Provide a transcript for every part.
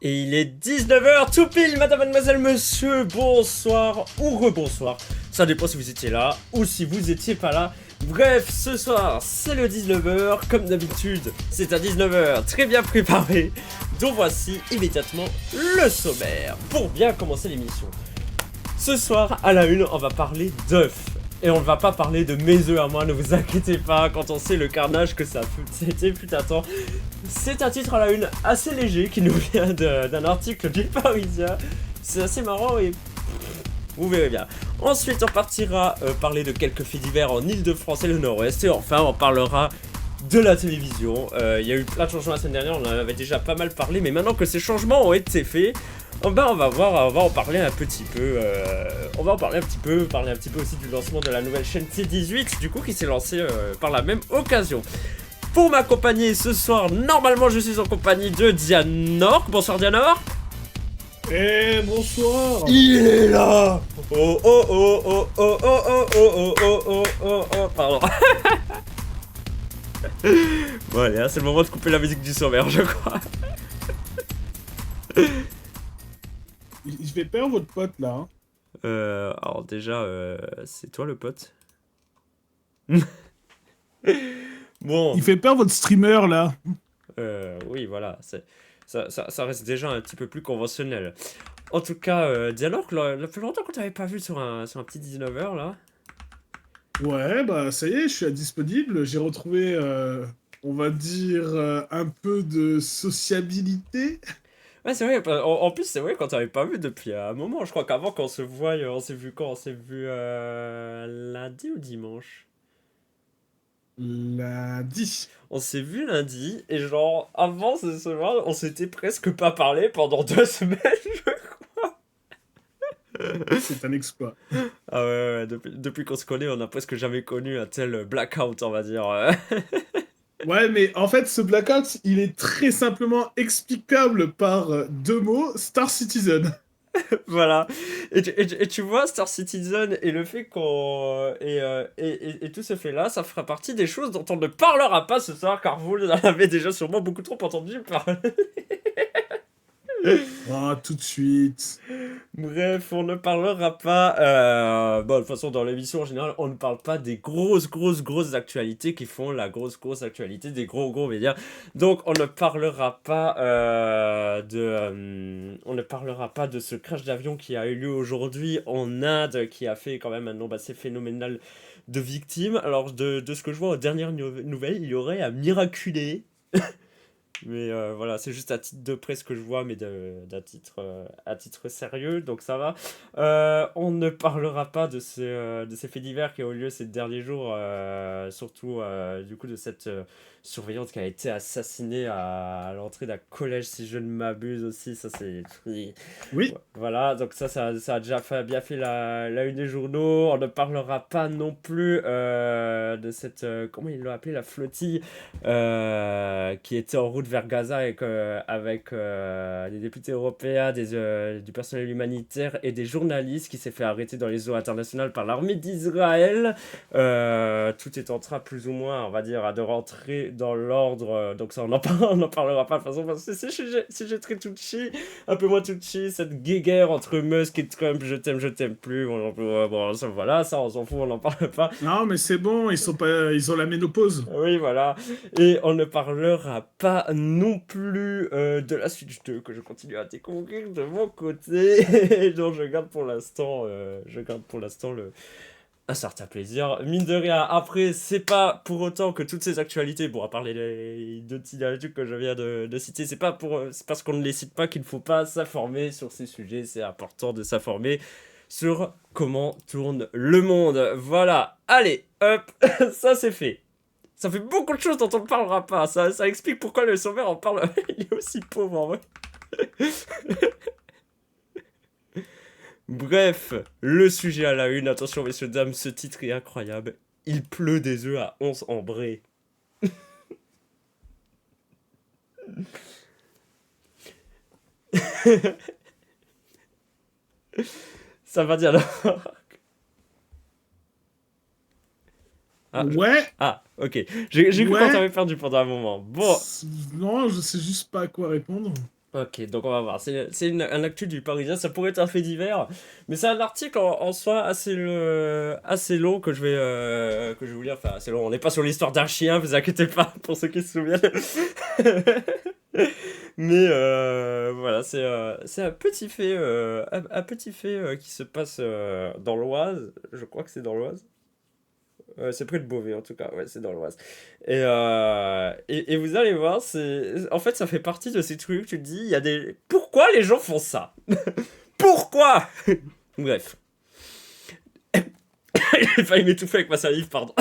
Et il est 19 h tout pile, madame, mademoiselle, monsieur, bonsoir ou rebonsoir. Ça dépend si vous étiez là ou si vous étiez pas là. Bref, ce soir, c'est le 19 h, comme d'habitude, c'est à 19 h, très bien préparé. Donc voici immédiatement le sommaire, pour bien commencer l'émission. Ce soir, à la une, on va parler d'œufs. Et on ne va pas parler de mes œufs à moi, ne vous inquiétez pas, quand on sait le carnage que ça c'était fut un temps. C'est un titre à la une assez léger qui nous vient d'un article du Parisien. C'est assez marrant et vous verrez bien. Ensuite, on partira parler de quelques faits divers en Ile-de-France et le Nord-Ouest. Et enfin, on parlera de la télévision. Il y a eu plein de changements la semaine dernière, on en avait déjà pas mal parlé. Mais maintenant que ces changements ont été faits, on va en parler un petit peu. On va en parler un petit peu aussi du lancement de la nouvelle chaîne T18, du coup, qui s'est lancée par la même occasion. Pour m'accompagner ce soir, normalement je suis en compagnie de Dianor. Bonsoir Dianor. Eh bonsoir. Il est là. Oh oh oh oh oh oh oh oh oh oh oh oh. Pardon. Bon allez, hein, c'est le moment de couper la musique du sommaire, je crois. Je vais perdre votre pote là. Hein. Alors déjà, c'est toi le pote. Bon. Il fait peur votre streamer là. Oui, voilà, ça reste déjà un petit peu plus conventionnel. En tout cas, Dialog, la plus longtemps qu'on t'avait pas vu sur un petit 19 h là. Ouais, bah ça y est, je suis disponible. J'ai retrouvé, on va dire, un peu de sociabilité. Ouais, c'est vrai, en plus, c'est vrai qu'on t'avait pas vu depuis un moment. Je crois qu'avant qu'on se voie, on s'est vu quand? On s'est vu lundi ou dimanche? Lundi. On s'est vu lundi, et genre, avant ce soir, on s'était presque pas parlé pendant 2 semaines. C'est un exploit. Ah ouais, depuis qu'on se connaît, on a presque jamais connu un tel blackout, on va dire. Ouais, mais en fait, ce blackout, il est très simplement explicable par deux mots, Star Citizen. Voilà. Et tu vois, Star Citizen et le fait qu'on. Et tout ce fait-là, ça fera partie des choses dont on ne parlera pas ce soir, car vous en avez déjà sûrement beaucoup trop entendu parler. Oh, tout de suite. Bref, on ne parlera pas. Bon, de toute façon, dans l'émission en général, on ne parle pas des grosses actualités qui font la grosse actualité des gros médias. Donc, on ne parlera pas on ne parlera pas de ce crash d'avion qui a eu lieu aujourd'hui en Inde, qui a fait quand même un nombre assez phénoménal de victimes. Alors, de ce que je vois aux dernières nouvelles, il y aurait un miraculé. Mais voilà, c'est juste à titre de presse que je vois, mais d'un titre, à titre sérieux, donc ça va. On ne parlera pas de ces faits divers qui ont eu lieu ces derniers jours, surtout du coup de cette surveillante qui a été assassinée à l'entrée d'un collège, si je ne m'abuse aussi. Ça, c'est. Oui. Voilà, donc ça a déjà bien fait la une des journaux. On ne parlera pas non plus de cette. Comment ils l'ont appelé, la flottille qui était en route vers Gaza avec des députés européens, du personnel humanitaire et des journalistes qui s'est fait arrêter dans les eaux internationales par l'armée d'Israël. Tout est en train plus ou moins, on va dire, de rentrer dans l'ordre. Donc ça, on en parlera pas de toute façon parce que c'est sujet très touchy, un peu moins touchy, cette guéguerre entre Musk et Trump, je t'aime plus. Bon, ça, voilà, ça on s'en fout, on n'en parle pas. Non, mais c'est bon, ils ont la ménopause. Oui, voilà. Et on ne parlera pas non plus de la Switch 2 que je continue à découvrir de mon côté. Et dont je garde pour l'instant un certain plaisir. Mine de rien, après, c'est pas pour autant que toutes ces actualités, bon, à part les deux petits trucs que je viens de citer, c'est parce qu'on ne les cite pas qu'il ne faut pas s'informer sur ces sujets. C'est important de s'informer sur comment tourne le monde. Voilà. Allez, hop, ça c'est fait. Ça fait beaucoup de choses dont on ne parlera pas. Ça explique pourquoi le sauveur en parle. Il est aussi pauvre en vrai. Bref, le sujet à la une. Attention, messieurs, dames, ce titre est incroyable. Il pleut des œufs à 11 en Bray. Ça va dire alors. Ah, Ouais. Ok. J'ai cru Ouais. qu'on t'avait perdu pendant un moment. Bon. Non, je sais juste pas à quoi répondre. Ok, donc on va voir. C'est un actu du Parisien, ça pourrait être un fait divers, mais c'est un article en soi assez long que je vais vous lire. Enfin, assez long. On n'est pas sur l'histoire d'un chien, vous inquiétez pas pour ceux qui se souviennent. Mais voilà, c'est un petit fait qui se passe dans l'Oise. Je crois que c'est dans l'Oise. C'est près de Beauvais en tout cas, ouais, c'est dans l'Oise. Et vous allez voir, en fait, ça fait partie de ces trucs, tu te dis, il y a des... Pourquoi les gens font ça? Pourquoi? Bref. J'ai failli m'étouffer avec ma salive, pardon.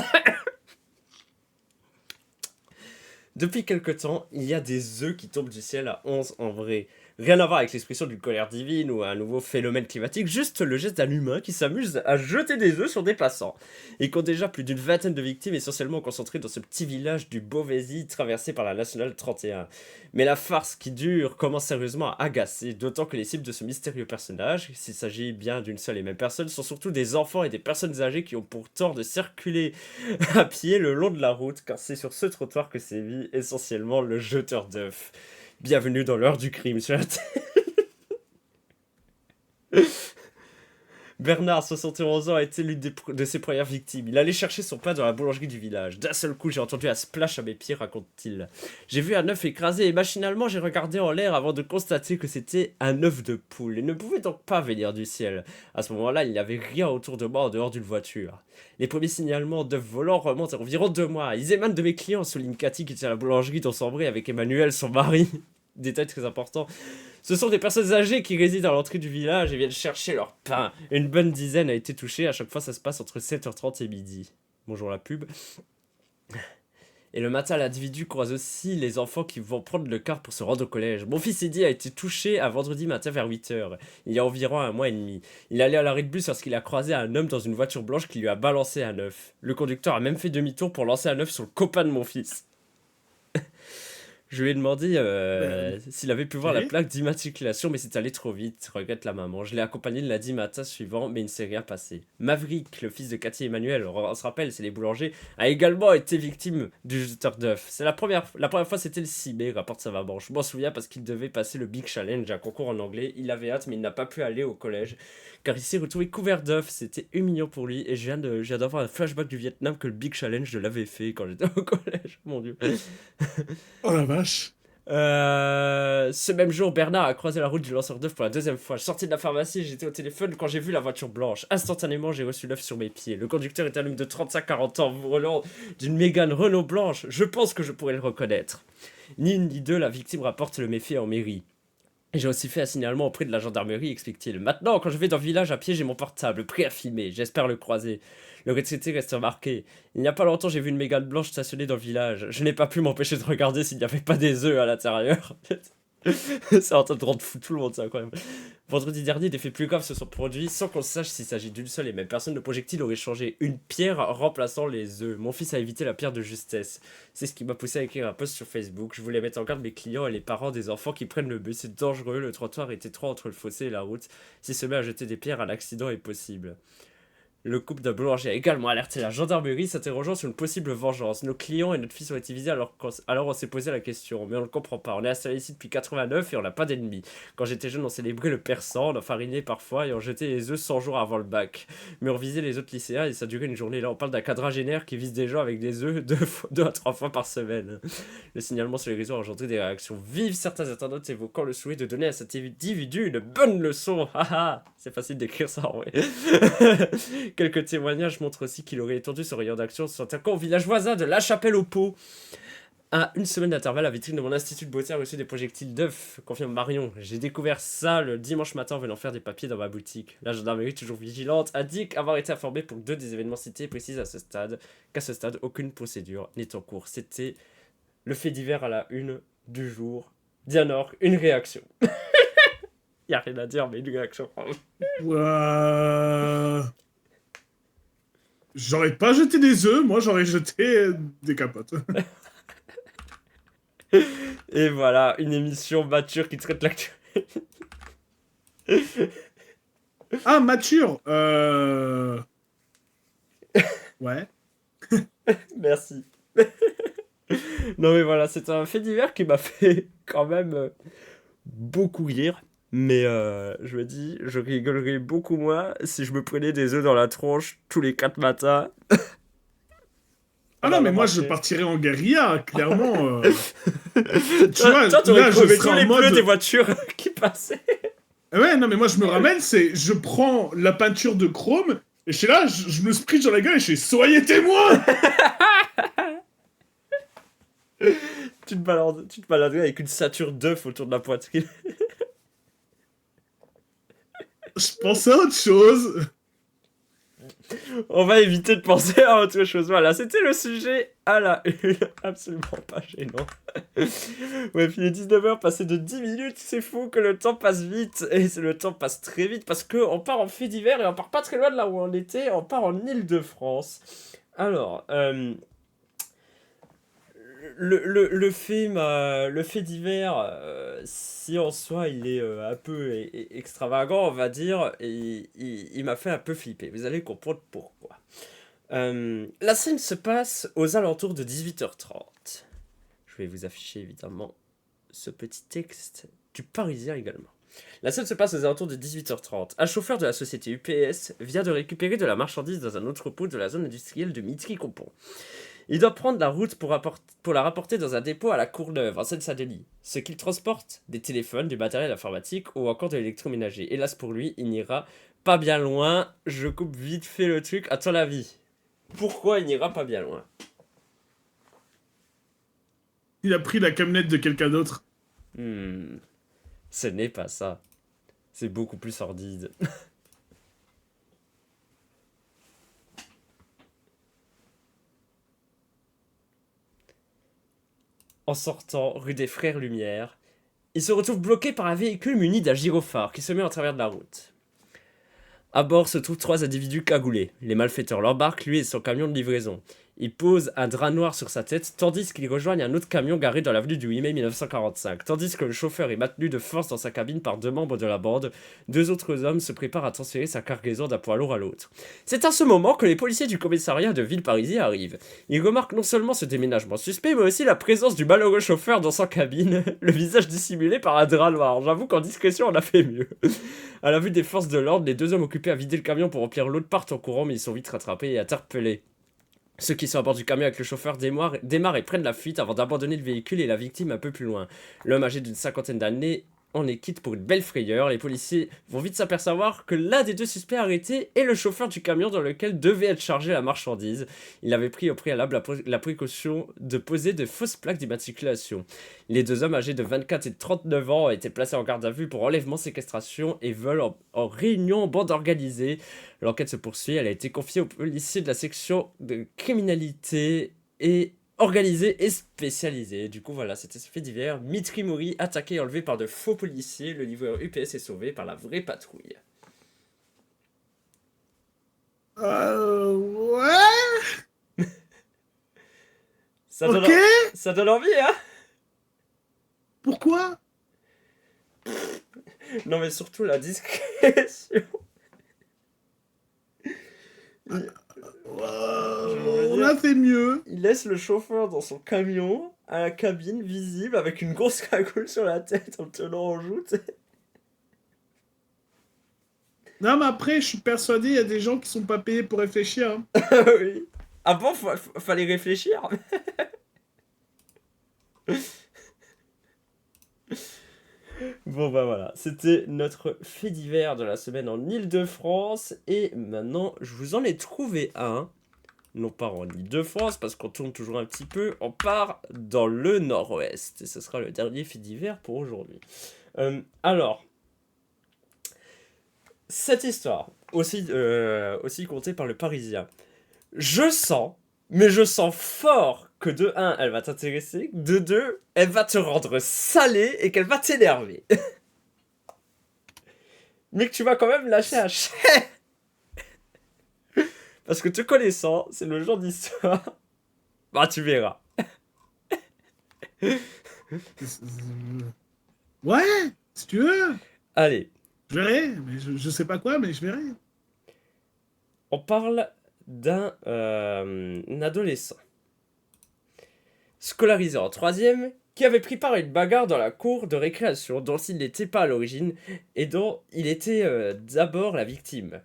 Depuis quelque temps, il y a des œufs qui tombent du ciel à 11 en vrai. Rien à voir avec l'expression d'une colère divine ou un nouveau phénomène climatique, juste le geste d'un humain qui s'amuse à jeter des œufs sur des passants. Et compte déjà plus d'une vingtaine de victimes essentiellement concentrées dans ce petit village du Beauvaisis traversé par la nationale 31. Mais la farce qui dure commence sérieusement à agacer, d'autant que les cibles de ce mystérieux personnage, s'il s'agit bien d'une seule et même personne, sont surtout des enfants et des personnes âgées qui ont pour tort de circuler à pied le long de la route, car c'est sur ce trottoir que sévit essentiellement le jeteur d'œufs. Bienvenue dans l'heure du crime sur la Bernard, 71 ans, a été l'une de ses premières victimes. Il allait chercher son pain dans la boulangerie du village. D'un seul coup, j'ai entendu un splash à mes pieds, raconte-t-il. J'ai vu un œuf écrasé et machinalement, j'ai regardé en l'air avant de constater que c'était un œuf de poule. Il ne pouvait donc pas venir du ciel. À ce moment-là, il n'y avait rien autour de moi en dehors d'une voiture. Les premiers signalements d'œufs volants remontent à environ 2 mois. Ils émanent de mes clients, souligne Cathy qui tient la boulangerie dans son bras avec Emmanuel, son mari. Détail très important. Ce sont des personnes âgées qui résident à l'entrée du village et viennent chercher leur pain. Une bonne dizaine a été touchée. À chaque fois, ça se passe entre 7h30 et midi. Bonjour la pub. Et le matin, l'individu croise aussi les enfants qui vont prendre le car pour se rendre au collège. Mon fils Eddie a été touché un vendredi matin vers 8h, il y a environ 1 mois et demi. Il allait à l'arrêt de bus lorsqu'il a croisé un homme dans une voiture blanche qui lui a balancé un œuf. Le conducteur a même fait demi-tour pour lancer un œuf sur le copain de mon fils. Je lui ai demandé Ben, s'il avait pu voir la ok. plaque d'immatriculation, mais c'est allé trop vite, regrette la maman. Je l'ai accompagné le lundi matin suivant, mais il ne s'est rien passé. Maverick, le fils de Cathy et Emmanuel, on se rappelle, c'est les boulangers, a également été victime du jeteur d'œufs. La première fois, c'était le 6 mai, rapporte sa maman. Je m'en souviens parce qu'il devait passer le Big Challenge, un concours en anglais. Il avait hâte, mais il n'a pas pu aller au collège, car il s'est retrouvé couvert d'œufs. C'était humiliant pour lui, et je viens d'avoir un flashback du Vietnam que le Big Challenge, je l'avais fait quand j'étais au collège. Mon Dieu. Oh la vache. Ce même jour, Bernard a croisé la route du lanceur d'œufs pour la deuxième fois. Je sortais de la pharmacie et j'étais au téléphone quand j'ai vu la voiture blanche. Instantanément, j'ai reçu l'œuf sur mes pieds. Le conducteur est un homme de 35-40 ans, volant d'une Mégane Renault blanche. Je pense que je pourrais le reconnaître. Ni une ni deux, la victime rapporte le méfait en mairie. J'ai aussi fait un signalement auprès de la gendarmerie, explique-t-il. Maintenant, quand je vais dans le village à pied, j'ai mon portable, prêt à filmer. J'espère le croiser. Le récité reste marqué. Il n'y a pas longtemps, j'ai vu une mégane blanche stationnée dans le village. Je n'ai pas pu m'empêcher de regarder s'il n'y avait pas des œufs à l'intérieur. C'est en train de rendre fou tout le monde, ça, quand même. Vendredi dernier, des faits plus graves se sont produits sans qu'on sache s'il s'agit d'une seule et même personne. Le projectile aurait changé une pierre remplaçant les œufs. Mon fils a évité la pierre de justesse. C'est ce qui m'a poussé à écrire un post sur Facebook. Je voulais mettre en garde mes clients et les parents des enfants qui prennent le bus. C'est dangereux, le trottoir est étroit entre le fossé et la route. S'il se met à jeter des pierres, un accident est possible. Le couple d'un boulanger a également alerté la gendarmerie, s'interrogeant sur une possible vengeance. Nos clients et notre fils ont été visés alors on s'est posé la question, mais on ne le comprend pas. On est installé ici depuis 89 et on n'a pas d'ennemis. Quand j'étais jeune, on célébrait le persan, on en farinait parfois et on jetait les œufs 100 jours avant le bac. Mais on visait les autres lycéens et ça durait une journée. Là, on parle d'un quadragénaire qui vise des gens avec des œufs 2 à 3 fois par semaine. Le signalement sur les réseaux a engendré des réactions vives, certains internautes évoquant le souhait de donner à cet individu une bonne leçon. Haha, c'est facile d'écrire ça en vrai. Quelques témoignages montrent aussi qu'il aurait étendu son rayon d'action sur attaquant au village voisin de La Chapelle-aux-Pots. À une semaine d'intervalle, la vitrine de mon institut de beauté a reçu des projectiles d'œufs, confirme Marion. J'ai découvert ça le dimanche matin en venant faire des papiers dans ma boutique. La gendarmerie, toujours vigilante, indique avoir été informée pour 2 des événements cités et précise qu'à ce stade, aucune procédure n'est en cours. C'était le fait divers à la une du jour. Dianor, une réaction. Y a rien à dire, mais une réaction. Ouah. J'aurais pas jeté des œufs, moi j'aurais jeté des capotes. Et voilà, une émission mature qui traite l'actu. Ah, mature. Ouais. Merci. Non mais voilà, c'est un fait divers qui m'a fait quand même beaucoup rire. Mais je me dis, je rigolerais beaucoup moins si je me prenais des œufs dans la tronche tous les 4 matins Ah avant non, mais la moi, je rentrée. partirais en guérilla, clairement. Tu Toi, vois, toi, t'aurais là, je crevé serais tous en les pneus des mode... voitures qui passaient. Ouais, non, mais moi, je me ramène, c'est... Je prends la peinture de chrome, et je suis là, je me sprite dans la gueule, et je fais Soyez témoin. Tu te baladerais avec une ceinture d'œuf autour de la poitrine. Je pensais à autre chose. On va éviter de penser à autre chose. Voilà, c'était le sujet à la une. Absolument pas gênant. Ouais, puis les 19h passé de 10 minutes, c'est fou que le temps passe vite. Et le temps passe très vite parce qu'on part en fait divers et on part pas très loin de là où on était. On part en Île-de-France. Alors, le fait divers, si en soi il est un peu extravagant, on va dire, et il m'a fait un peu flipper. Vous allez comprendre pourquoi. La scène se passe aux alentours de 18h30. Je vais vous afficher évidemment ce petit texte du Parisien également. La scène se passe aux alentours de 18h30. Un chauffeur de la société UPS vient de récupérer de la marchandise dans un entrepôt de la zone industrielle de Mitry-Compon. Il doit prendre la route pour la rapporter dans un dépôt à la Courneuve, en Seine-Saint-Denis. Ce qu'il transporte, des téléphones, du matériel informatique ou encore de l'électroménager. Hélas pour lui, il n'ira pas bien loin. Je coupe vite fait le truc. À ton avis, pourquoi il n'ira pas bien loin? Il a pris la camionnette de quelqu'un d'autre. Hmm, ce n'est pas ça. C'est beaucoup plus sordide. En sortant rue des Frères Lumière, il se retrouve bloqué par un véhicule muni d'un gyrophare qui se met en travers de la route. À bord se trouvent 3 individus cagoulés. Les malfaiteurs l'embarquent, lui et son camion de livraison. Ils posent un drap noir sur sa tête, tandis qu'ils rejoignent un autre camion garé dans l'avenue du 8 mai 1945. Tandis que le chauffeur est maintenu de force dans sa cabine par 2 membres de la bande, 2 autres hommes se préparent à transférer sa cargaison d'un poids lourd à l'autre. C'est à ce moment que les policiers du commissariat de ville parisien arrivent. Ils remarquent non seulement ce déménagement suspect, mais aussi la présence du malheureux chauffeur dans sa cabine, le visage dissimulé par un drap noir. J'avoue qu'en discrétion, on a fait mieux. À la vue des forces de l'ordre, les 2 hommes occupés à vider le camion pour remplir l'eau partent en courant, mais ils sont vite rattrapés et interpellés. Ceux qui sont à bord du camion avec le chauffeur démarrent et prennent la fuite avant d'abandonner le véhicule et la victime un peu plus loin. L'homme âgé d'une 50aine d'années en est quitte pour une belle frayeur. Les policiers vont vite s'apercevoir que l'un des 2 suspects arrêtés est le chauffeur du camion dans lequel devait être chargée la marchandise. Il avait pris au préalable la précaution de poser de fausses plaques d'immatriculation. Les 2 hommes âgés de 24 et de 39 ans ont été placés en garde à vue pour enlèvement, séquestration et vol en réunion en bande organisée. L'enquête se poursuit, elle a été confiée aux policiers de la section de criminalité et organisée et spécialisée. Du coup, voilà, c'était ce fait divers. Mitri Mori, attaqué et enlevé par de faux policiers. Le livreur UPS est sauvé par la vraie patrouille. Ouais. Ça donne, Ok. ça donne envie, hein? Pourquoi? Non, mais surtout la discrétion. Il, je veux On dire, a fait mieux. il laisse le chauffeur dans son camion, à la cabine visible, avec une grosse cagoule sur la tête en le tenant en joue. Non, mais après, je suis persuadé, il y a des gens qui sont pas payés pour réfléchir. Hein. Oui. Ah bon, fallait réfléchir. Bon bah voilà, c'était notre fait divers de la semaine en Île-de-France. Et maintenant, je vous en ai trouvé un. Non pas en Île-de-France, parce qu'on tourne toujours un petit peu. On part dans le nord-ouest. Et ce sera le dernier fait divers pour aujourd'hui. Alors, cette histoire, aussi contée par le Parisien. Je sens, mais je sens fort que de un, elle va t'intéresser, de 2, elle va te rendre salé et qu'elle va t'énerver. Mais que tu vas quand même lâcher un chien. Parce que te connaissant, c'est le genre d'histoire. Bah, tu verras. Ouais, si tu veux. Allez, Je verrai. Mais je sais pas quoi, mais je verrai. on parle d'un adolescent. Scolarisé en 3e, qui avait pris part à une bagarre dans la cour de récréation dont il n'était pas à l'origine et dont il était d'abord la victime.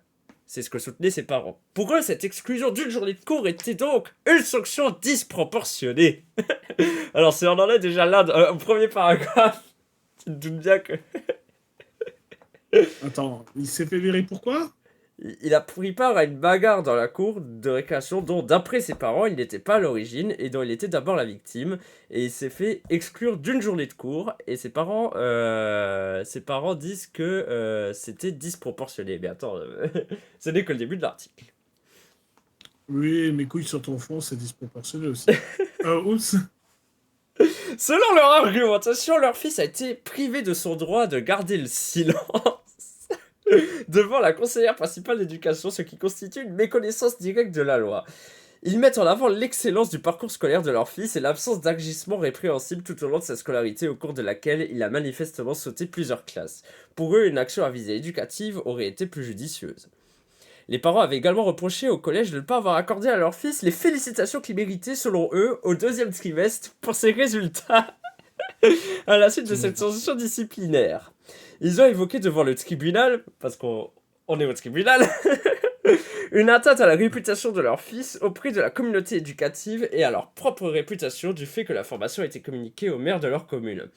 C'est ce que soutenaient ses parents. Pour eux, cette exclusion d'une journée de cours était donc une sanction disproportionnée. Alors, si on en est déjà là, au premier paragraphe, tu te doutes bien que... Attends, il s'est fait virer pourquoi? Il a pris part à une bagarre dans la cour de récréation dont, d'après ses parents, il n'était pas à l'origine et dont il était d'abord la victime. Et il s'est fait exclure d'une journée de cours. Et ses parents disent que c'était disproportionné. Mais attends, ce n'est que le début de l'article. Oui, mes couilles sur ton front, c'est disproportionné aussi. Oups. Selon leur argumentation, leur fils a été privé de son droit de garder le silence devant la conseillère principale d'éducation, ce qui constitue une méconnaissance directe de la loi. Ils mettent en avant l'excellence du parcours scolaire de leur fils et l'absence d'agissements répréhensibles tout au long de sa scolarité au cours de laquelle il a manifestement sauté plusieurs classes. Pour eux, une action à visée éducative aurait été plus judicieuse. Les parents avaient également reproché au collège de ne pas avoir accordé à leur fils les félicitations qu'il méritait, selon eux, au 2e trimestre pour ses résultats à la suite de cette sanction disciplinaire. Ils ont évoqué devant le tribunal, parce qu'on est au tribunal, une atteinte à la réputation de leur fils auprès de la communauté éducative et à leur propre réputation du fait que la formation a été communiquée au maire de leur commune.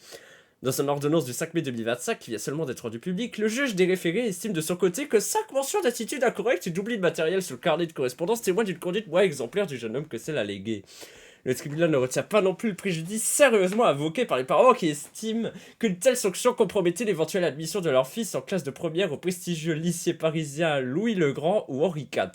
Dans son ordonnance du 5 mai 2025, qui vient seulement d'être rendue publique, le juge des référés estime de son côté que 5 mentions d'attitude incorrecte et d'oubli de matériel sur le carnet de correspondance témoignent d'une conduite moins exemplaire du jeune homme que celle alléguée. Le tribunal ne retient pas non plus le préjudice sérieusement invoqué par les parents qui estiment qu'une telle sanction compromettait l'éventuelle admission de leur fils en classe de première au prestigieux lycée parisien Louis-le-Grand ou Henri IV.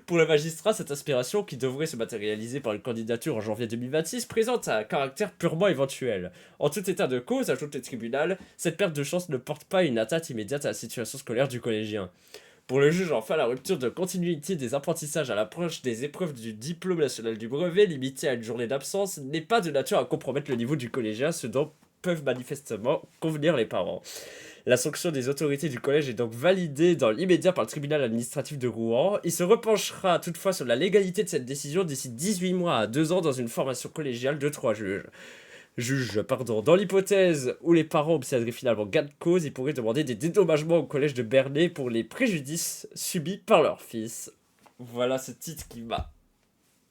Pour le magistrat, cette aspiration, qui devrait se matérialiser par une candidature en janvier 2026, présente un caractère purement éventuel. En tout état de cause, ajoute le tribunal, cette perte de chance ne porte pas une atteinte immédiate à la situation scolaire du collégien. Pour le juge, enfin, la rupture de continuité des apprentissages à l'approche des épreuves du diplôme national du brevet, limitée à une journée d'absence, n'est pas de nature à compromettre le niveau du collégien, ce dont peuvent manifestement convenir les parents. La sanction des autorités du collège est donc validée dans l'immédiat par le tribunal administratif de Rouen. Il se repenchera toutefois sur la légalité de cette décision d'ici 18 mois à 2 ans dans une formation collégiale de 3 juges. Dans l'hypothèse où les parents obtiendraient finalement gain de cause, ils pourraient demander des dédommagements au collège de Bernay pour les préjudices subis par leur fils. Voilà ce titre qui m'a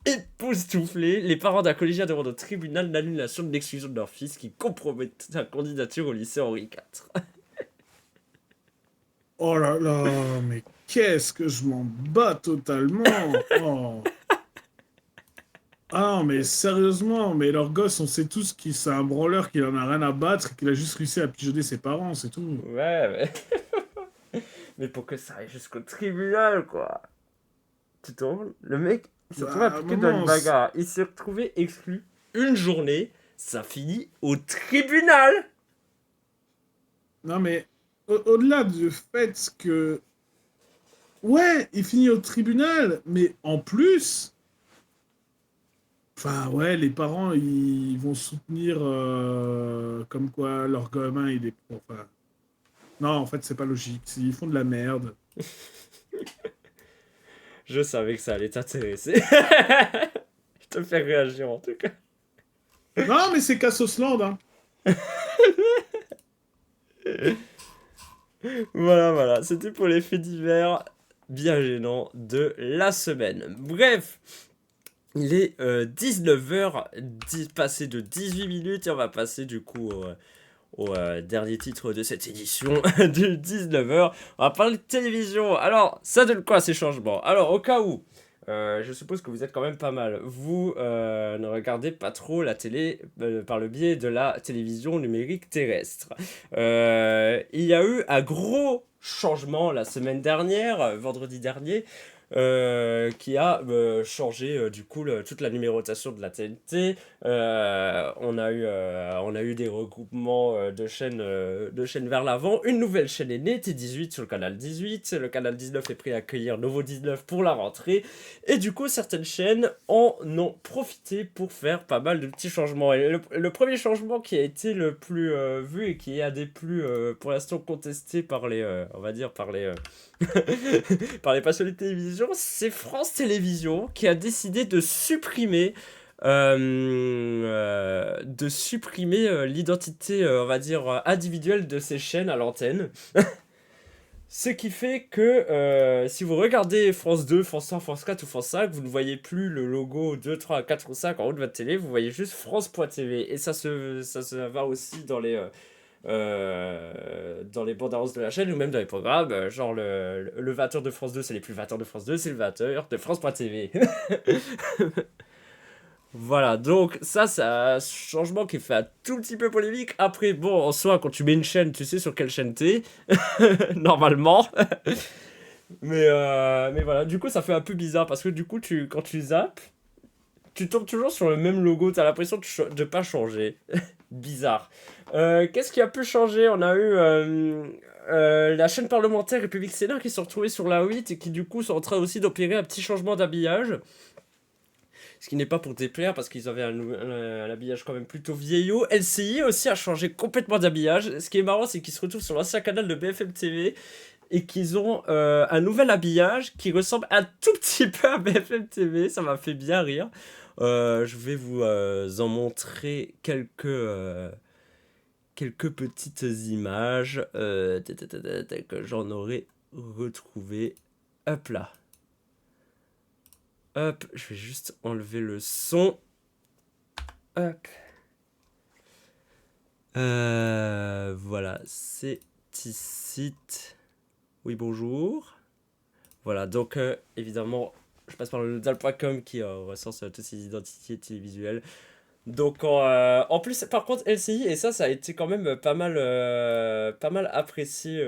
époustouflé. Les parents d'un collégien demandent au tribunal l'annulation de l'exclusion de leur fils qui compromet sa candidature au lycée Henri IV. Oh là là, mais qu'est-ce que je m'en bats totalement. Oh. Ah non, mais sérieusement, mais leur gosse, on sait tous qu'il c'est un branleur, qu'il en a rien à battre, et qu'il a juste réussi à pigeonner ses parents, c'est tout. Ouais, mais... mais pour que ça aille jusqu'au tribunal, quoi. Tu te rends compte ? Le mec, il s'est retrouvé impliqué dans une bagarre. Il s'est retrouvé exclu une journée. Ça finit au tribunal. Non, mais au-delà du fait que... Ouais, il finit au tribunal, mais en plus... Enfin, ouais, les parents, ils vont soutenir comme quoi leur gamin, il est... Enfin... Non, en fait, c'est pas logique. Ils font de la merde. Je savais que ça allait t'intéresser. Je te fais réagir, en tout cas. Non, mais c'est Cassosland, hein. Voilà. C'était pour les faits divers bien gênants de la semaine. Bref, il est 19h, passé de 18 minutes, et on va passer du coup au dernier titre de cette édition de 19h. On va parler de télévision. Alors, ça donne quoi ces changements ? Alors, au cas où, je suppose que vous êtes quand même pas mal. Vous ne regardez pas trop la télé par le biais de la télévision numérique terrestre. Il y a eu un gros changement la semaine dernière, vendredi dernier, qui a changé du coup toute la numérotation de la TNT. On a eu des regroupements de chaînes vers l'avant. Une nouvelle chaîne est née, T18 sur le canal 18. Le canal 19 est prêt à accueillir Novo 19 pour la rentrée. Et du coup, certaines chaînes en ont profité pour faire pas mal de petits changements. Et le premier changement qui a été le plus vu et qui est un des plus, pour l'instant, contestés par les, on va dire, par les passionnés de télévision, c'est France Télévisions qui a décidé de supprimer de supprimer l'identité, on va dire, individuelle de ces chaînes à l'antenne. Ce qui fait que si vous regardez France 2, France 3, France 4 ou France 5, vous ne voyez plus le logo 2, 3, 4 ou 5 en haut de votre télé, vous voyez juste France.tv. Et ça se va aussi dans les bandes annonces de la chaîne ou même dans les programmes. Genre le 20h de France 2, c'est les plus 20h de France 2, c'est le 20h de France.tv. Voilà, donc ça, c'est un changement qui fait un tout petit peu polémique. Après, bon, en soi, quand tu mets une chaîne, tu sais sur quelle chaîne t'es, normalement. Mais voilà, du coup, ça fait un peu bizarre parce que du coup, quand tu zappes, tu tombes toujours sur le même logo, t'as l'impression de pas changer. Bizarre. Qu'est-ce qui a pu changer? On a eu la chaîne parlementaire République Sénat qui se retrouvée sur la 8 et qui du coup sont en train aussi d'opérer un petit changement d'habillage. Ce qui n'est pas pour déplaire parce qu'ils avaient un habillage quand même plutôt vieillot. LCI aussi a changé complètement d'habillage. Ce qui est marrant, c'est qu'ils se retrouvent sur l'ancien canal de BFM TV et qu'ils ont un nouvel habillage qui ressemble un tout petit peu à BFM TV. Ça m'a fait bien rire. Je vais vous en montrer quelques petites images que j'en aurais retrouvé. Hop là. Hop, je vais juste enlever le son. Hop. Voilà, c'est ici. Oui, bonjour. Voilà, donc évidemment, je passe par le dal.com qui recense toutes ces identités télévisuelles. Donc en plus, par contre, LCI, et ça a été quand même pas mal apprécié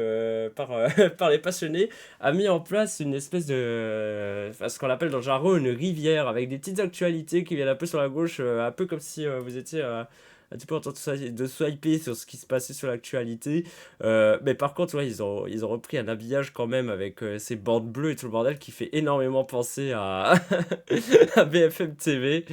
par les passionnés, a mis en place une espèce de, enfin, ce qu'on appelle dans le jargon une rivière, avec des petites actualités qui viennent un peu sur la gauche, un peu comme si vous étiez un petit peu en train de swiper sur ce qui se passait sur l'actualité. Mais par contre, ouais, ils ont repris un habillage quand même avec ces bandes bleues et tout le bordel qui fait énormément penser à, à BFM TV.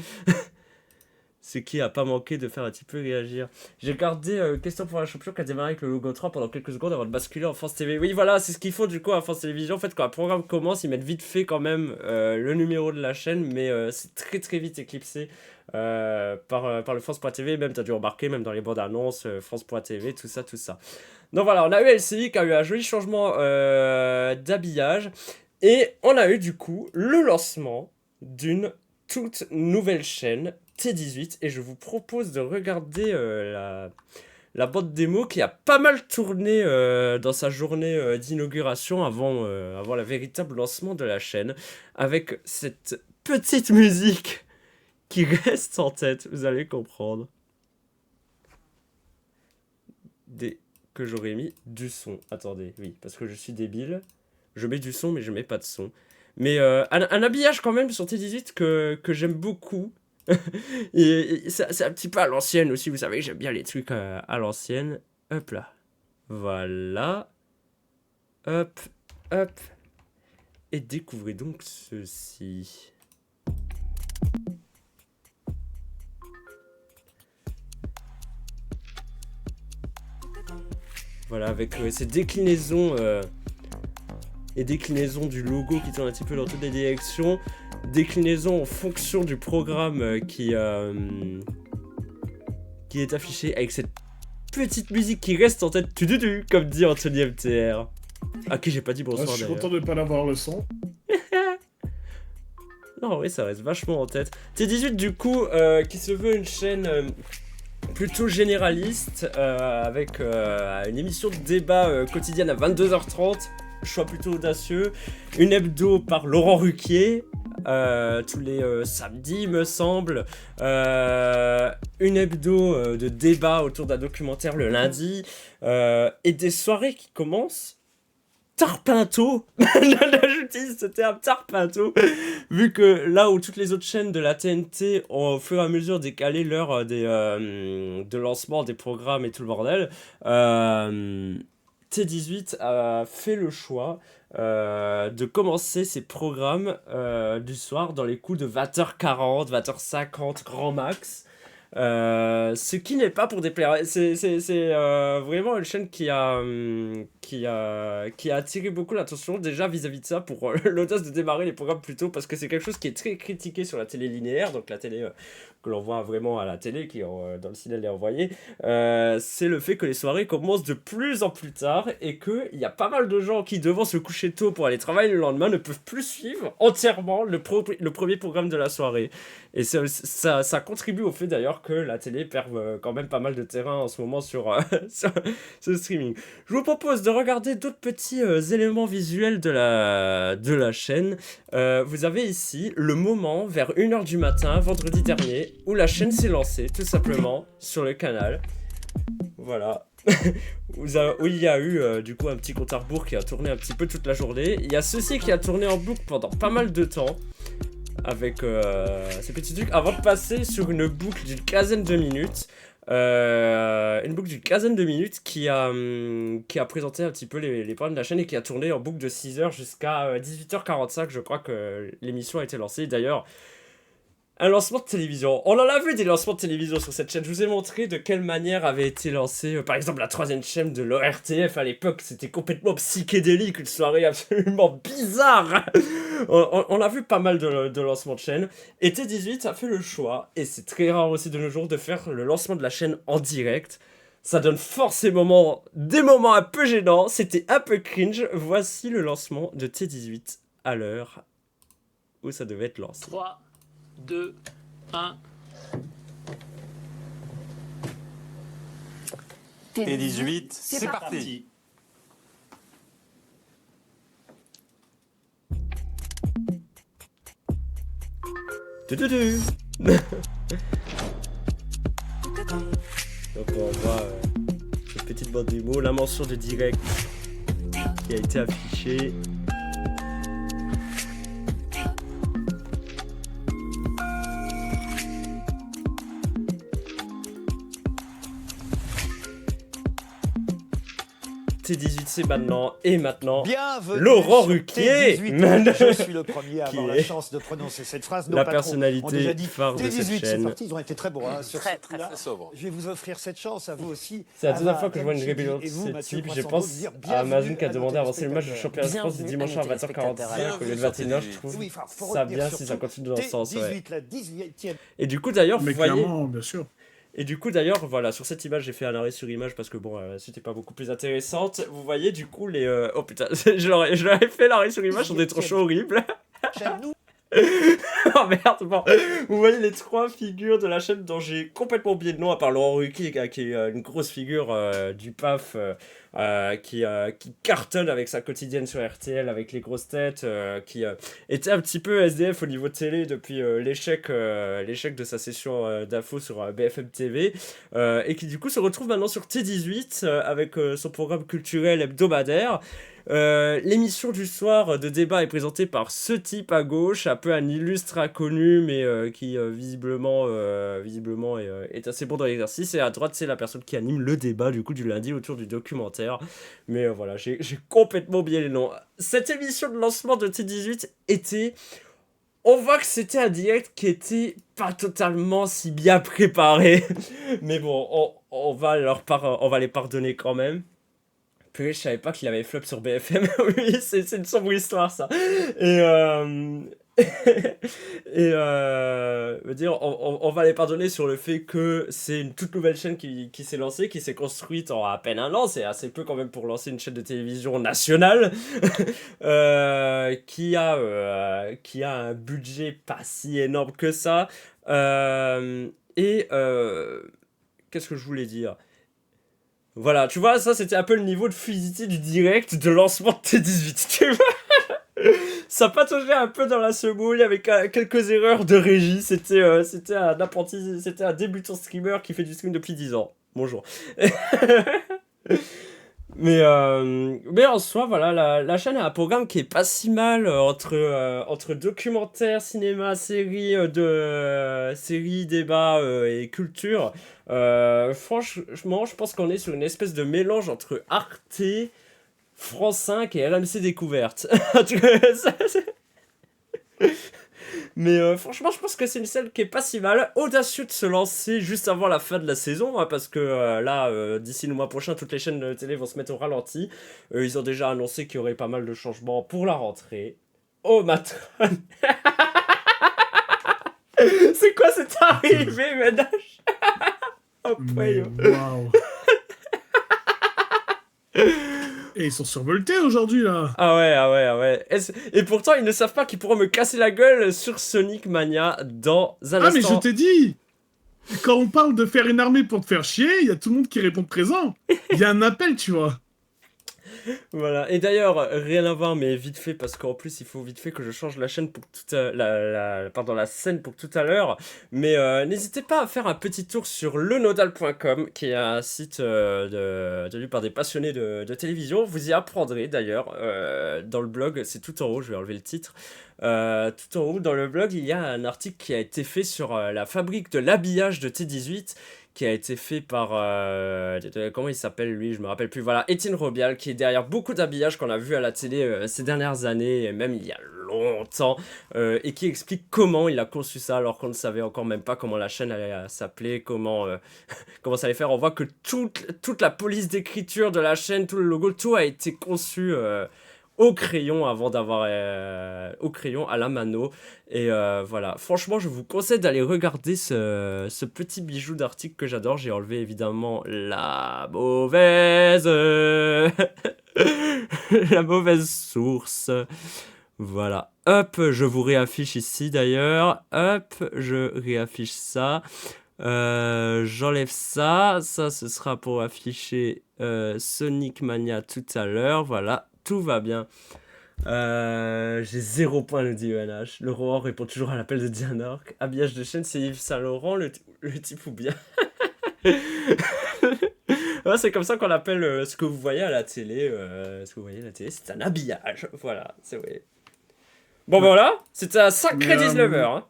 Ce qui a pas manqué de faire un petit peu réagir. J'ai gardé Question pour un champion qui a démarré avec le logo 3 pendant quelques secondes avant de basculer en France TV. Oui, voilà, c'est ce qu'ils font du coup à France Télévisions. En fait, quand un programme commence, ils mettent vite fait quand même le numéro de la chaîne, mais c'est très très vite éclipsé par le France.tv. Même, t'as dû remarquer, même dans les bandes annonces, France.tv, tout ça, tout ça. Donc voilà, on a eu LCI qui a eu un joli changement d'habillage. Et on a eu du coup le lancement d'une toute nouvelle chaîne T18 et je vous propose de regarder la bande démo qui a pas mal tourné dans sa journée d'inauguration avant le véritable lancement de la chaîne avec cette petite musique qui reste en tête, vous allez comprendre. Que j'aurais mis du son. Attendez, oui, parce que je suis débile. Je mets du son mais je mets pas de son. Mais un habillage quand même sur T18 que j'aime beaucoup. Et c'est un petit peu à l'ancienne aussi, vous savez, j'aime bien les trucs à l'ancienne. Hop là. Voilà. Hop, hop. Et découvrez donc ceci. Voilà, avec ces déclinaisons et déclinaisons du logo qui tourne un petit peu dans toutes les directions. Déclinaison en fonction du programme qui est affiché avec cette petite musique qui reste en tête, comme dit Anthony MTR. À qui j'ai pas dit bonsoir d'ailleurs. Je suis content de pas l'avoir le son. Non, oui, ça reste vachement en tête. T18 du coup, qui se veut une chaîne plutôt généraliste, avec une émission de débat quotidienne à 22h30. Choix plutôt audacieux. Une hebdo par Laurent Ruquier. Tous les samedis, me semble. Une hebdo de débat autour d'un documentaire le lundi. Et des soirées qui commencent tarpinto. J'utilise ce terme tarpinto. Vu que là où toutes les autres chaînes de la TNT ont au fur et à mesure décalé l'heure de lancement des programmes et tout le bordel, T18 a fait le choix de commencer ses programmes du soir dans les coups de 20h40, 20h50 grand max. Ce qui n'est pas pour déplaire. C'est vraiment une chaîne qui qui a attiré beaucoup l'attention déjà vis-à-vis de ça pour l'audace de démarrer les programmes plus tôt parce que c'est quelque chose qui est très critiqué sur la télé linéaire, donc la télé que l'on voit vraiment à la télé, qui dans le cinéma est envoyé, c'est le fait que les soirées commencent de plus en plus tard et qu'il y a pas mal de gens qui, devant se coucher tôt pour aller travailler le lendemain, ne peuvent plus suivre entièrement le premier programme de la soirée. Et ça contribue au fait d'ailleurs que la télé perd quand même pas mal de terrain en ce moment sur, sur ce streaming. Je vous propose de regarder d'autres petits éléments visuels de la chaîne. Vous avez ici le moment vers 1h du matin, vendredi dernier, où la chaîne s'est lancée tout simplement sur le canal. Voilà. Où il y a eu du coup un petit compte à rebours qui a tourné un petit peu toute la journée. Il y a ceci qui a tourné en boucle pendant pas mal de temps avec ces petits trucs avant de passer sur une boucle d'une quinzaine de minutes. Qui a présenté un petit peu les problèmes de la chaîne et qui a tourné en boucle de 6h jusqu'à 18h45. Je crois que l'émission a été lancée. D'ailleurs, un lancement de télévision. On en a vu des lancements de télévision sur cette chaîne. Je vous ai montré de quelle manière avait été lancé, par exemple, la 3ème chaîne de l'ORTF à l'époque. C'était complètement psychédélique, une soirée absolument bizarre. On a vu pas mal de lancements de chaînes. Et T18 a fait le choix, et c'est très rare aussi de nos jours, de faire le lancement de la chaîne en direct. Ça donne forcément des moments un peu gênants. C'était un peu cringe. Voici le lancement de T18 à l'heure où ça devait être lancé. 3, 2, 1. T18, c'est parti. Donc on voit cette petite bande démo, la mention de direct qui a été affichée. T18 c'est maintenant, et maintenant, Bienvenue Laurent sur Ruquier. T18. Je suis le premier à Qui avoir est la chance de prononcer cette phrase. Nos la patrons personnalité ont déjà dit phare de cette T18, c'est chaîne. parti. Ils ont été très bons sur Très, ce très, coup-là. très sobre. Je vais vous offrir cette chance à vous aussi. C'est la deuxième Anna, fois que je vois une Kenchi rébellion de et vous, ce Mathieu type. Je Croissant, pense de dire à Amazon qui a bienvenue demandé à à nos avancer le match du téléspectateurs. championnat de France du Bienvenue dimanche à à nos téléspectateurs. 20h45 au lieu de 21h. Je trouve Oui, enfin, faut ça retenir bien si surtout ça continue dans ce sens. Ouais. T18, la 18e. Et du coup d'ailleurs, vous Mais voyez... clairement, bien sûr. Et du coup d'ailleurs, voilà, sur cette image, j'ai fait un arrêt sur image parce que bon, c'était pas beaucoup plus intéressante. Vous voyez du coup les... Oh putain, je leur ai fait l'arrêt sur image sur des tronchons horribles. Chaîne-nous. Oh merde, bon. Vous voyez les trois figures de la chaîne dont j'ai complètement oublié le nom, à part Laurent Ruquier, qui est une grosse figure du PAF, qui cartonne avec sa quotidienne sur RTL, avec les grosses têtes, qui était un petit peu SDF au niveau télé depuis l'échec de sa session d'info sur BFM TV, et qui du coup se retrouve maintenant sur T18 avec son programme culturel hebdomadaire. L'émission du soir de débat est présentée par ce type à gauche, un peu un illustre inconnu, mais qui visiblement est assez bon dans l'exercice. Et à droite, c'est la personne qui anime le débat du coup du lundi autour du documentaire. Mais voilà, j'ai complètement oublié les noms. Cette émission de lancement de T18 était... On voit que c'était un direct qui était pas totalement si bien préparé. Mais bon, on va les pardonner quand même. Puis je savais pas qu'il avait flop sur BFM. Oui, c'est une sombre histoire ça. Et dire, on va les pardonner sur le fait que c'est une toute nouvelle chaîne qui s'est lancée, qui s'est construite en à peine un an. C'est assez peu quand même pour lancer une chaîne de télévision nationale qui a un budget pas si énorme que ça. Qu'est-ce que je voulais dire ? Voilà, tu vois, ça c'était un peu le niveau de fluidité du direct de lancement de T18, tu vois. Ça pataugeait un peu dans la semoule avec quelques erreurs de régie. C'était un débutant streamer qui fait du stream depuis 10 ans. Bonjour. Mais en soi, voilà, la chaîne a un programme qui est pas si mal entre documentaires, cinéma, séries, débats et culture. Franchement, je pense qu'on est sur une espèce de mélange entre Arte, France 5 et RMC Découverte. Mais franchement, je pense que c'est une scène qui est pas si mal. Audacieux de se lancer juste avant la fin de la saison, hein, parce que là, d'ici le mois prochain, toutes les chaînes de télé vont se mettre au ralenti. Ils ont déjà annoncé qu'il y aurait pas mal de changements pour la rentrée. Oh, Matron. C'est quoi cette arrivée, ménage? Oh, Mais poyo. waouh. Et ils sont survoltés aujourd'hui là. Ah ouais, ah ouais, ah ouais. Et pourtant, ils ne savent pas qu'ils pourront me casser la gueule sur Sonic Mania dans un Ah mais je instant. t'ai dit. Quand on parle de faire une armée pour te faire chier, il y a tout le monde qui répond présent. Il y a un appel, tu vois. Voilà, et d'ailleurs, rien à voir, mais vite fait, parce qu'en plus, il faut vite fait que je change la chaîne pour tout la scène pour tout à l'heure. Mais n'hésitez pas à faire un petit tour sur lenodal.com, qui est un site tenu par des passionnés de télévision. Vous y apprendrez d'ailleurs, dans le blog, c'est tout en haut, je vais enlever le titre. Tout en haut, dans le blog, il y a un article qui a été fait sur la fabrique de l'habillage de T18, qui a été fait par comment il s'appelle lui, je me rappelle plus, voilà, Étienne Robial, qui est derrière beaucoup d'habillages qu'on a vu à la télé ces dernières années, et même il y a longtemps, et qui explique comment il a conçu ça alors qu'on ne savait encore même pas comment la chaîne allait s'appeler, comment ça allait faire. On voit que toute la police d'écriture de la chaîne, tout le logo, tout a été conçu au crayon avant d'avoir au crayon à la mano. Et voilà, franchement je vous conseille d'aller regarder ce petit bijou d'article que j'adore. J'ai enlevé évidemment la mauvaise la mauvaise source. Voilà, hop, je vous réaffiche ici d'ailleurs, hop, je réaffiche ça. J'enlève ça ce sera pour afficher Sonic Mania tout à l'heure, voilà. Tout va bien. J'ai 0 point, le dit ENH. Le roi répond toujours à l'appel de Diana. Habillage de chaîne, c'est Yves Saint Laurent, le type ou bien. Ouais, c'est comme ça qu'on appelle ce que vous voyez à la télé. Ce que vous voyez à la télé, c'est un habillage. Voilà, c'est vrai. Bon, ben voilà, c'était un sacré 19h. Hein.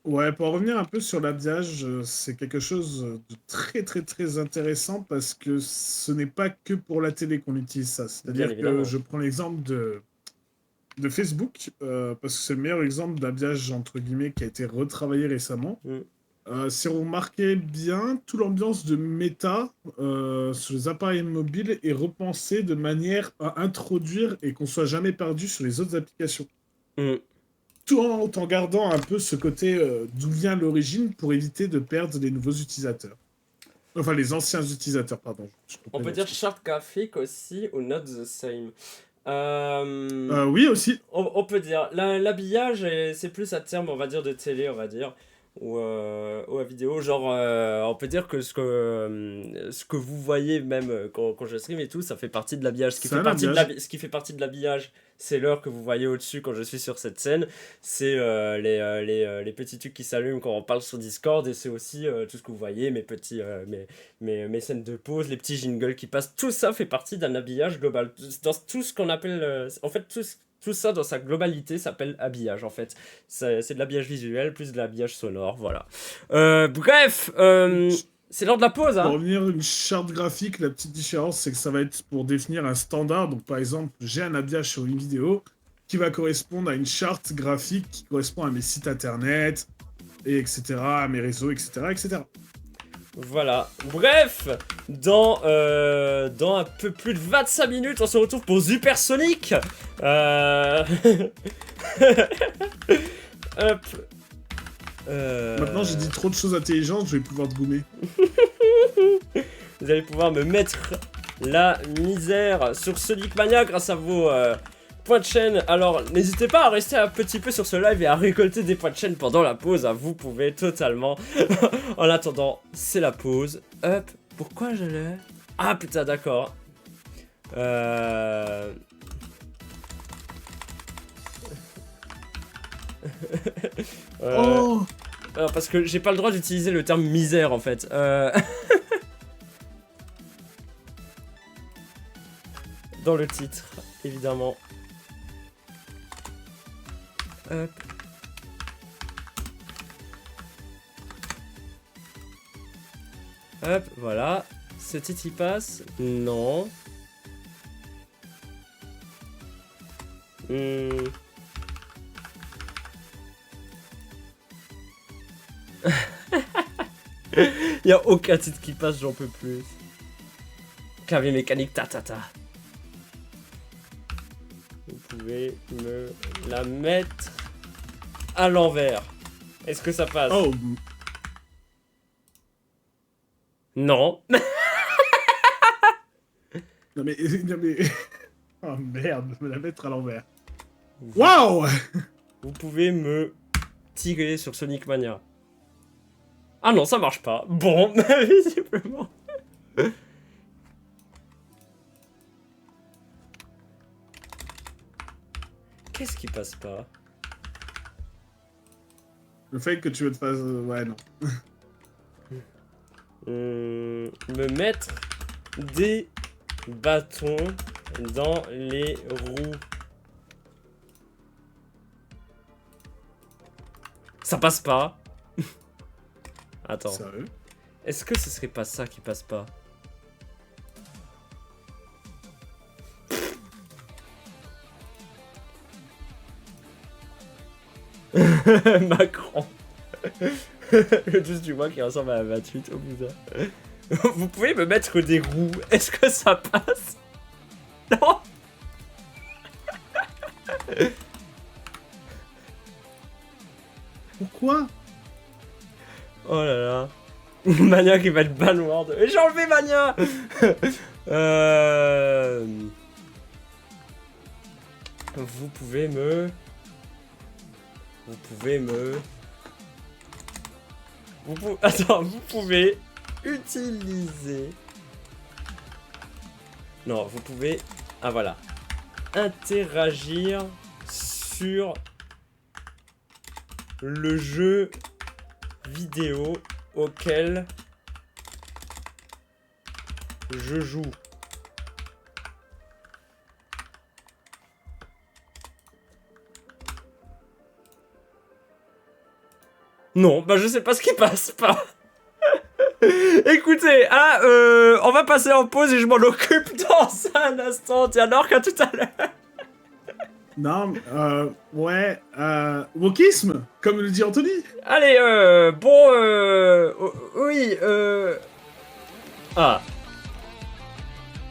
Ouais, pour revenir un peu sur l'habillage, c'est quelque chose de très très très intéressant parce que ce n'est pas que pour la télé qu'on utilise ça. C'est-à-dire Bien évidemment. que je prends l'exemple de Facebook, parce que c'est le meilleur exemple d'habillage entre guillemets qui a été retravaillé récemment. Si on remarquait bien, toute l'ambiance de méta sur les appareils mobiles est repensée de manière à introduire et qu'on soit jamais perdu sur les autres applications. Tout en gardant un peu ce côté d'où vient l'origine pour éviter de perdre les nouveaux utilisateurs. Enfin, les anciens utilisateurs, pardon. On peut dire charte graphique aussi ou not the same. Oui, aussi. On peut dire. L'habillage, c'est plus à terme, on va dire, de télé, on va dire. Ou à vidéo. Genre, on peut dire que ce que vous voyez même quand je stream et tout, ça fait partie de l'habillage. Ce qui fait partie de l'habillage, c'est l'heure que vous voyez au-dessus quand je suis sur cette scène. C'est les petits trucs qui s'allument quand on parle sur Discord. Et c'est aussi tout ce que vous voyez, mes scènes de pause, les petits jingles qui passent. Tout ça fait partie d'un habillage global. Dans tout ce qu'on appelle... en fait, tout ça, dans sa globalité, s'appelle habillage, en fait. C'est de l'habillage visuel, plus de l'habillage sonore, voilà. Bref, c'est l'heure de la pause, hein. Pour revenir une charte graphique, la petite différence, c'est que ça va être pour définir un standard. Donc, par exemple, j'ai un habillage sur une vidéo qui va correspondre à une charte graphique qui correspond à mes sites internet, et etc., à mes réseaux, etc., etc. Voilà. Bref, dans un peu plus de 25 minutes, on se retrouve pour Supersonic. Hop. Maintenant, j'ai dit trop de choses intelligentes, je vais pouvoir te gommer. Vous allez pouvoir me mettre la misère sur Sonic Mania grâce à vos points de chaîne. Alors, n'hésitez pas à rester un petit peu sur ce live et à récolter des points de chaîne pendant la pause. Hein. Vous pouvez totalement. En attendant, c'est la pause. Hop. Pourquoi je l'ai... Ah putain, d'accord. Oh Alors, parce que j'ai pas le droit d'utiliser le terme misère en fait. Dans le titre, évidemment. Hop. Hop, voilà. Ce titre il passe. Non. Y a aucun titre qui passe, j'en peux plus. Clavier mécanique, ta. Vous pouvez me la mettre à l'envers. Est-ce que ça passe? Oh, Non. non mais... Oh merde, me la mettre à l'envers. Waouh! Vous pouvez me tirer sur Sonic Mania. Ah non, ça marche pas. Bon, visiblement. Qu'est-ce qui passe pas? Le fait que tu veux te faire... Ouais, non. Me mettre des bâtons dans les roues. Ça passe pas. Attends. Sérieux? Est-ce que ce serait pas ça qui passe pas? Macron. Le douce du mois qui ressemble à la 28 au bout Vous pouvez me mettre des roues. Est-ce que ça passe? Non. Pourquoi? Oh là là. Mania qui va être banward. Et j'ai enlevé Mania. Vous pouvez me... Attends, vous pouvez utiliser... Non, vous pouvez... Ah voilà. Interagir sur le jeu vidéo auquel je joue. Non, bah je sais pas ce qui passe pas. Écoutez, on va passer en pause et je m'en occupe dans un instant. Tiens, alors qu'à tout à l'heure. Non, ouais, wokisme, comme le dit Anthony. Allez, bon, oui, ah.